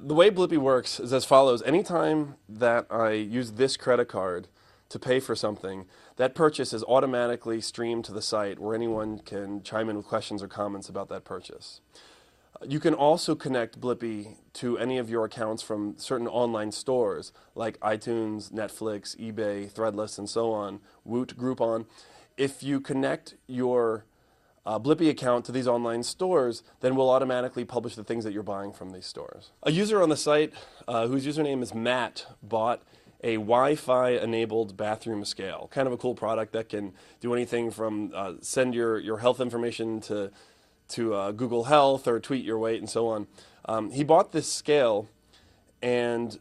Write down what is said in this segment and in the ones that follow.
The way Blippy works is as follows. Anytime that I use this credit card to pay for something, that purchase is automatically streamed to the site where anyone can chime in with questions or comments about that purchase. You can also connect Blippy to any of your accounts from certain online stores like iTunes, Netflix, eBay, Threadless, and so on, Woot, Groupon. If you connect your Blippy account to these online stores, then we'll automatically publish the things that you're buying from these stores. A user on the site whose username is Matt bought a Wi-Fi enabled bathroom scale. Kind of a cool product that can do anything from send your health information to Google Health or tweet your weight and so on. He bought this scale and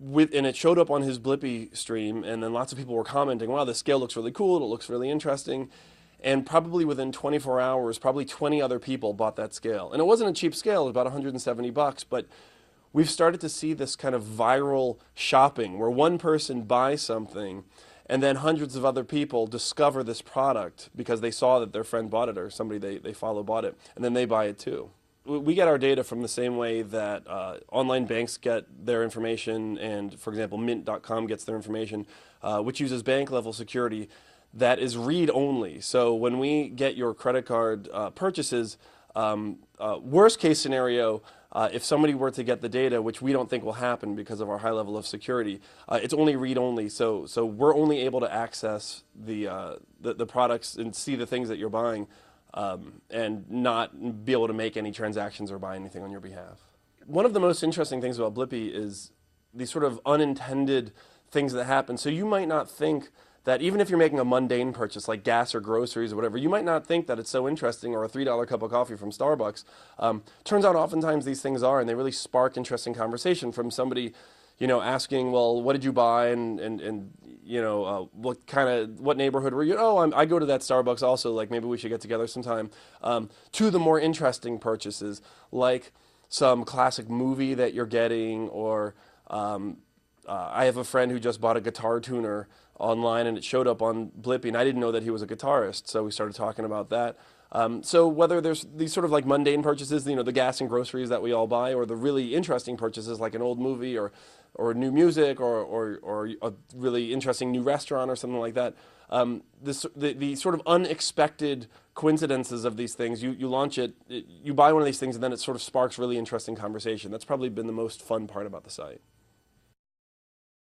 it showed up on his Blippy stream, and then lots of people were commenting, wow, this scale looks really cool, it looks really interesting. And probably within 24 hours, probably 20 other people bought that scale. And it wasn't a cheap scale, it was about 170 bucks, but we've started to see this kind of viral shopping where one person buys something and then hundreds of other people discover this product because they saw that their friend bought it or somebody they follow bought it, and then they buy it too. We get our data from the same way that online banks get their information, and for example, Mint.com gets their information, which uses bank level security that is read-only. So when we get your credit card purchases, worst case scenario, if somebody were to get the data, which we don't think will happen because of our high level of security, it's only read-only. So we're only able to access the products and see the things that you're buying, and not be able to make any transactions or buy anything on your behalf. One of the most interesting things about Blippy is these sort of unintended things that happen. So you might not think that even if you're making a mundane purchase like gas or groceries or whatever, you might not think that it's so interesting, or a $3 cup of coffee from Starbucks. Turns out oftentimes these things are, and they really spark interesting conversation from somebody, asking, well, what did you buy, and what neighborhood were you? Oh, I go to that Starbucks also, like maybe we should get together sometime. To the more interesting purchases, like some classic movie that you're getting, or I have a friend who just bought a guitar tuner online, and it showed up on Blippy, and I didn't know that he was a guitarist, so we started talking about that. So whether there's these sort of like mundane purchases, the gas and groceries that we all buy, or the really interesting purchases like an old movie or new music or a really interesting new restaurant or something like that, the sort of unexpected coincidences of these things, you launch it, you buy one of these things, and then it sort of sparks really interesting conversation. That's probably been the most fun part about the site.